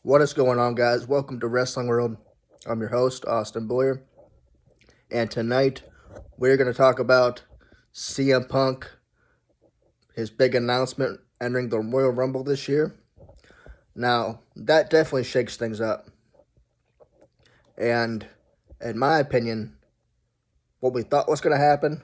What is going on, guys? Welcome to Wrestling World. I'm your host, Austin Boyer, and tonight we're going to talk about CM Punk, his big announcement entering the Royal Rumble this year. Now, that definitely shakes things up, and in my opinion, what we thought was going to happen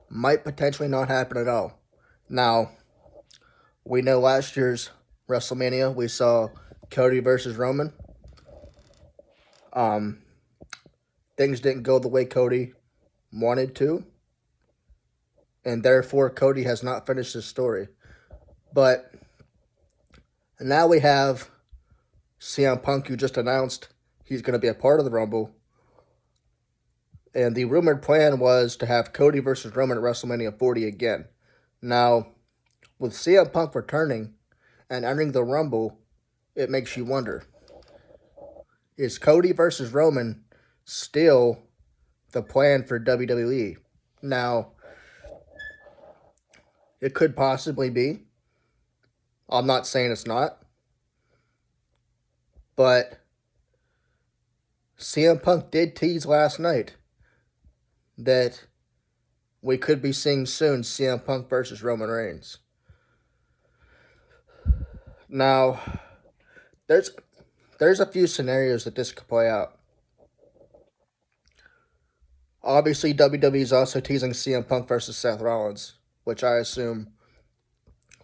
might potentially not happen at all. Now, we know last year's WrestleMania we saw Cody versus Roman. Um, Things didn't go the way Cody wanted to, and therefore Cody has not finished his story. But now we have CM Punk, who just announced he's going to be a part of the Rumble. And the rumored plan was to have Cody versus Roman at WrestleMania 40 again. Now, with CM Punk returning and entering the Rumble, it makes you wonder, is Cody versus Roman still the plan for WWE? Now, it could possibly be. I'm not saying it's not. But CM Punk did tease last night that we could be seeing soon CM Punk versus Roman Reigns. Now, there's a few scenarios that this could play out. Obviously, WWE is also teasing CM Punk versus Seth Rollins, which I assume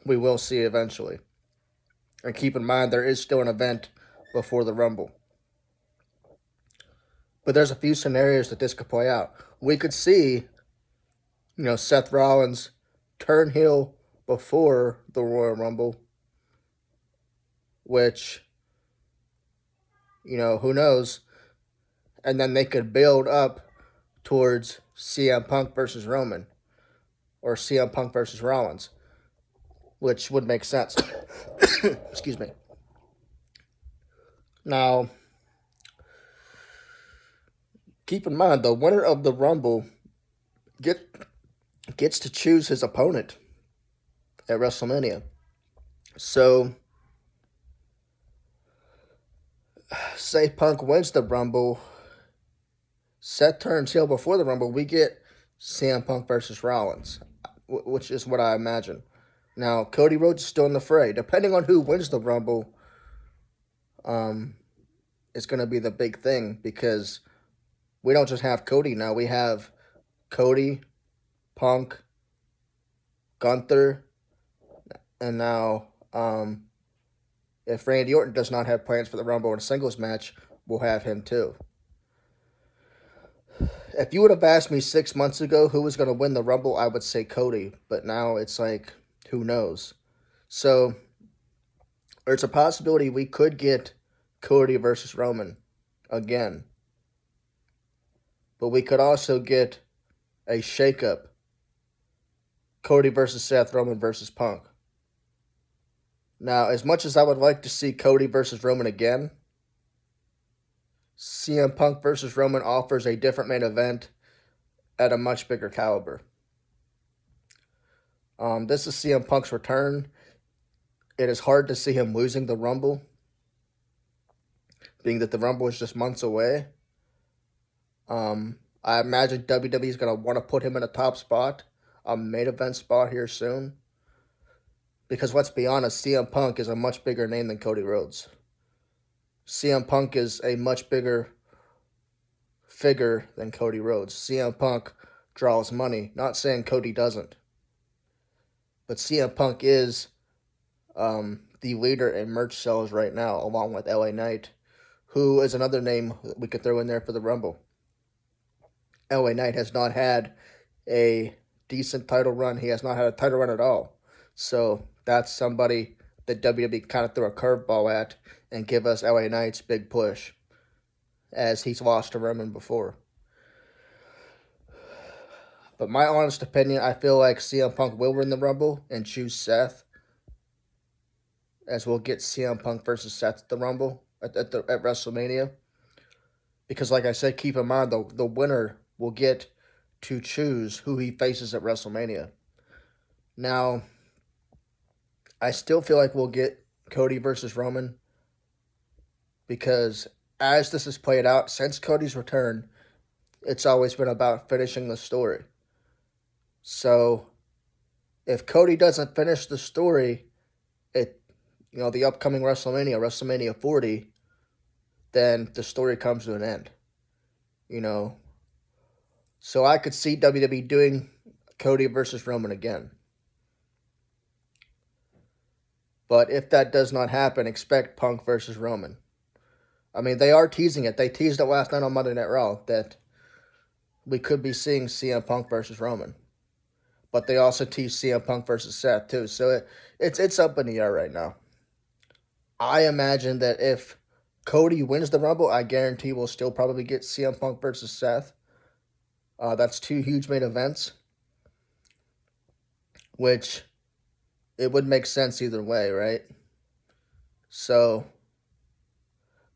we will see eventually. And keep in mind, there is still an event before the Rumble. But there's a few scenarios that this could play out. We could see, Seth Rollins turn heel before the Royal Rumble, which, who knows? And then they could build up towards CM Punk versus Roman or CM Punk versus Rollins, which would make sense. Excuse me. Now, keep in mind, the winner of the Rumble gets to choose his opponent at WrestleMania. So, say Punk wins the Rumble, Seth turns heel before the Rumble, we get CM Punk versus Rollins, which is what I imagine. Now, Cody Rhodes is still in the fray. Depending on who wins the Rumble, it's going to be the big thing because we don't just have Cody now. We have Cody, Punk, Gunther, and now if Randy Orton does not have plans for the Rumble in a singles match, we'll have him too. If you would have asked me 6 months ago who was going to win the Rumble, I would say Cody. But now it's like, who knows? So there's a possibility we could get Cody versus Roman again. But we could also get a shakeup. Cody versus Seth, Roman versus Punk. Now, as much as I would like to see Cody versus Roman again, CM Punk versus Roman offers a different main event at a much bigger caliber. This is CM Punk's return. It is hard to see him losing the Rumble, being that the Rumble is just months away. I imagine WWE is going to want to put him in a top spot, a main event spot here soon. Because let's be honest, CM Punk is a much bigger name than Cody Rhodes. CM Punk is a much bigger figure than Cody Rhodes. CM Punk draws money. Not saying Cody doesn't. But CM Punk is the leader in merch sales right now, along with LA Knight, who is another name we could throw in there for the Rumble. LA Knight has not had a decent title run. He has not had a title run at all. So that's somebody that WWE kind of threw a curveball at and give us LA Knight's big push, as he's lost to Roman before. But my honest opinion, I feel like CM Punk will win the Rumble and choose Seth, as we'll get CM Punk versus Seth at the Rumble at WrestleMania. Because like I said, keep in mind, the winner will get to choose who he faces at WrestleMania. Now, I still feel like we'll get Cody versus Roman because as this has played out since Cody's return, it's always been about finishing the story. So if Cody doesn't finish the story at the upcoming WrestleMania 40, then the story comes to an end. You know, so I could see WWE doing Cody versus Roman again. But if that does not happen, expect Punk versus Roman. I mean, they are teasing it. They teased it last night on Monday Night Raw that we could be seeing CM Punk versus Roman. But they also teased CM Punk versus Seth too. So it's up in the air right now. I imagine that if Cody wins the Rumble, I guarantee we'll still probably get CM Punk versus Seth. That's two huge main events, which it would make sense either way, right? So,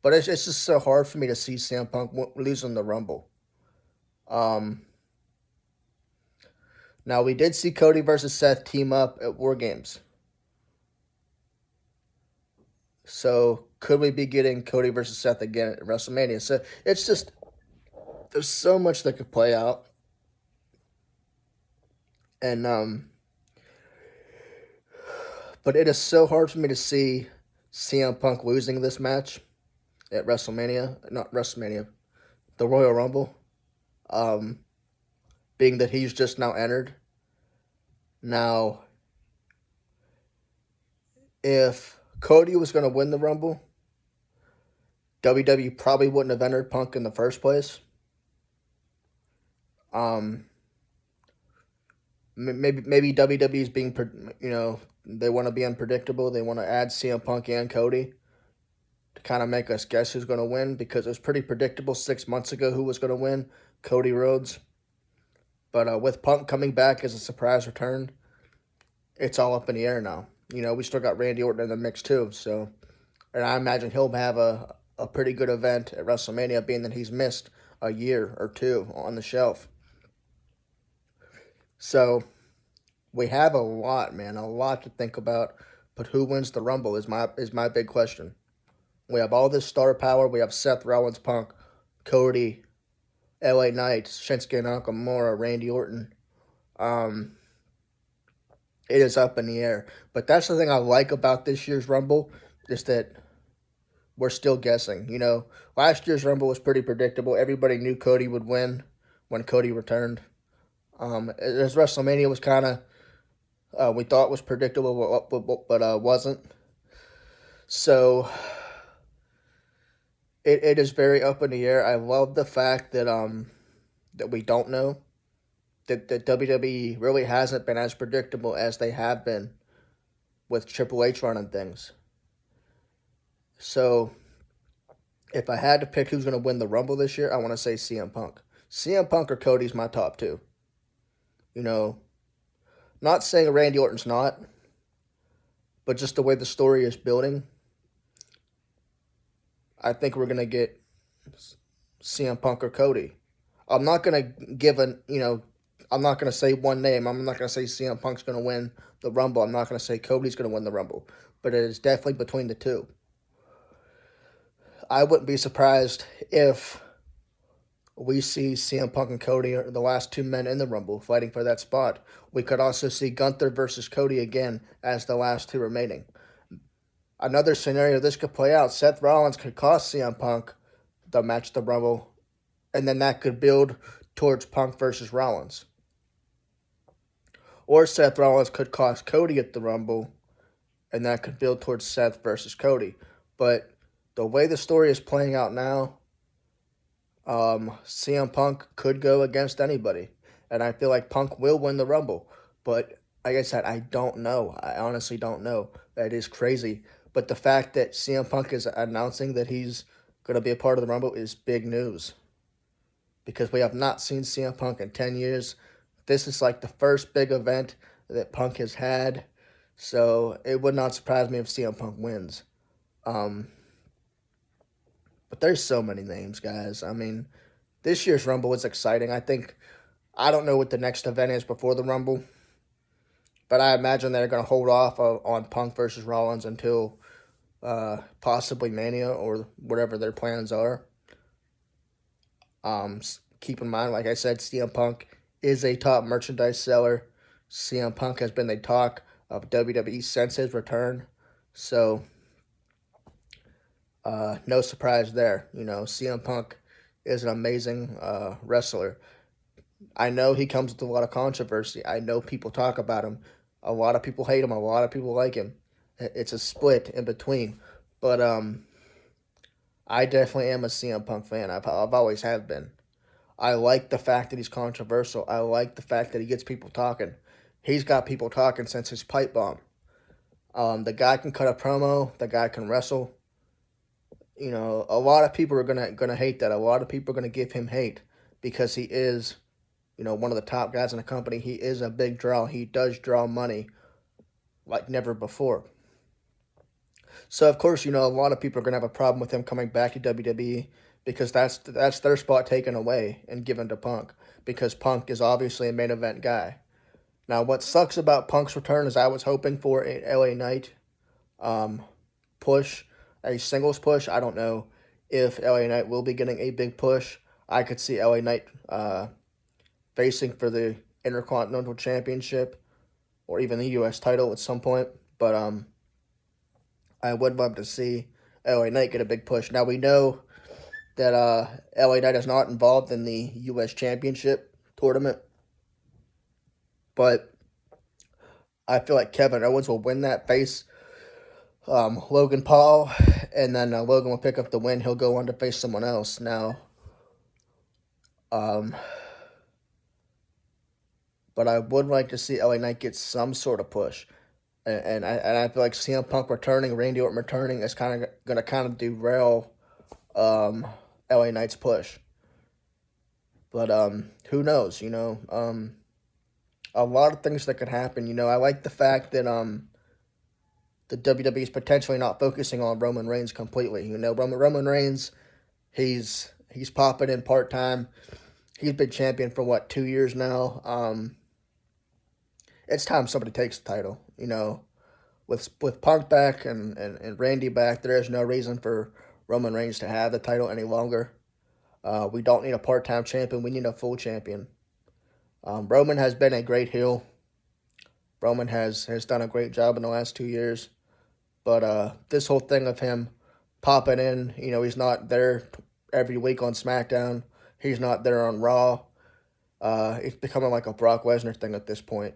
but it's just so hard for me to see CM Punk losing the Rumble. Now, we did see Cody versus Seth team up at War Games. So, could we be getting Cody versus Seth again at WrestleMania? So, it's just, there's so much that could play out. And, but it is so hard for me to see CM Punk losing this match at WrestleMania. Not WrestleMania, the Royal Rumble. Being that he's just now entered. Now, if Cody was going to win the Rumble, WWE probably wouldn't have entered Punk in the first place. Maybe WWE's being, they want to be unpredictable. They want to add CM Punk and Cody to kind of make us guess who's going to win, because it was pretty predictable 6 months ago who was going to win, Cody Rhodes. But with Punk coming back as a surprise return, it's all up in the air now. We still got Randy Orton in the mix too. So, and I imagine he'll have a pretty good event at WrestleMania, being that he's missed a year or two on the shelf. So, we have a lot to think about. But who wins the Rumble is my big question. We have all this star power. We have Seth Rollins, Punk, Cody, LA Knight, Shinsuke Nakamura, Randy Orton. It is up in the air. But that's the thing I like about this year's Rumble, is that we're still guessing. Last year's Rumble was pretty predictable. Everybody knew Cody would win when Cody returned. As WrestleMania was kind of, we thought was predictable, but wasn't. So it is very up in the air. I love the fact that that we don't know. That WWE really hasn't been as predictable as they have been with Triple H running things. So, if I had to pick who's going to win the Rumble this year, I want to say CM Punk. CM Punk or Cody's my top two. Not saying Randy Orton's not, but just the way the story is building, I think we're going to get CM Punk or Cody. I'm not going to give I'm not going to say one name. I'm not going to say CM Punk's going to win the Rumble. I'm not going to say Cody's going to win the Rumble. But it is definitely between the two. I wouldn't be surprised if we see CM Punk and Cody are the last two men in the Rumble fighting for that spot. We could also see Gunther versus Cody again as the last two remaining. Another scenario this could play out, Seth Rollins could cost CM Punk the match, the Rumble, and then that could build towards Punk versus Rollins. Or Seth Rollins could cost Cody at the Rumble, and that could build towards Seth versus Cody. But the way the story is playing out now, CM Punk could go against anybody. And I feel like Punk will win the Rumble. But like I said, I don't know. I honestly don't know. That is crazy. But the fact that CM Punk is announcing that he's going to be a part of the Rumble is big news. Because we have not seen CM Punk in 10 years. This is like the first big event that Punk has had. So it would not surprise me if CM Punk wins. But there's so many names, guys. I mean, this year's Rumble is exciting. I don't know what the next event is before the Rumble. But I imagine they're going to hold off on Punk versus Rollins until possibly Mania or whatever their plans are. Keep in mind, like I said, CM Punk is a top merchandise seller. CM Punk has been the talk of WWE since his return. So, no surprise there. CM Punk is an amazing wrestler. I know he comes with a lot of controversy. I know people talk about him. A lot of people hate him. A lot of people like him. It's a split in between. But I definitely am a CM Punk fan. I've always have been. I like the fact that he's controversial. I like the fact that he gets people talking. He's got people talking since his pipe bomb. The guy can cut a promo. The guy can wrestle. A lot of people are gonna hate that. A lot of people are gonna give him hate because he is, one of the top guys in the company. He is a big draw. He does draw money like never before. So of course, a lot of people are gonna have a problem with him coming back to WWE because that's their spot taken away and given to Punk because Punk is obviously a main event guy. Now, what sucks about Punk's return is I was hoping for an LA Knight um, push, a singles push. I don't know if LA Knight will be getting a big push. I could see LA Knight facing for the Intercontinental Championship or even the U.S. title at some point. But I would love to see LA Knight get a big push. Now, we know that LA Knight is not involved in the U.S. Championship tournament, but I feel like Kevin Owens will win that face Logan Paul, and then Logan will pick up the win. He'll go on to face someone else. Now, but I would like to see LA Knight get some sort of push. And I feel like CM Punk returning, Randy Orton returning is kind of going to kind of derail LA Knight's push. But who knows? A lot of things that could happen. I like the fact that the WWE is potentially not focusing on Roman Reigns completely. Roman Reigns, he's popping in part time. He's been champion for 2 years now. It's time somebody takes the title. With Punk back and Randy back, there is no reason for Roman Reigns to have the title any longer. We don't need a part-time champion. We need a full champion. Roman has been a great heel. Roman has done a great job in the last 2 years. But this whole thing of him popping in, he's not there every week on SmackDown. He's not there on Raw. It's becoming like a Brock Lesnar thing at this point.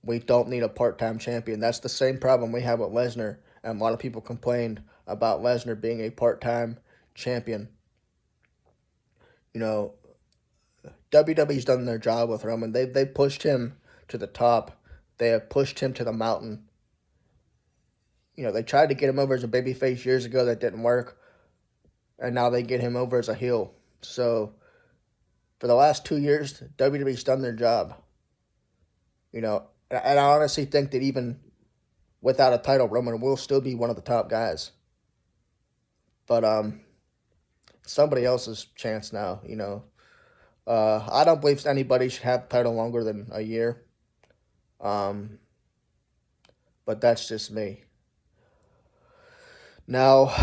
We don't need a part-time champion. That's the same problem we have with Lesnar. And a lot of people complained about Lesnar being a part-time champion. WWE's done their job with Roman. They pushed him to the top. They have pushed him to the mountain. They tried to get him over as a babyface years ago. That didn't work. And now they get him over as a heel. So, for the last 2 years, WWE's done their job. And I honestly think that even without a title, Roman will still be one of the top guys. But somebody else's chance now, I don't believe anybody should have the title longer than a year. But that's just me. Now,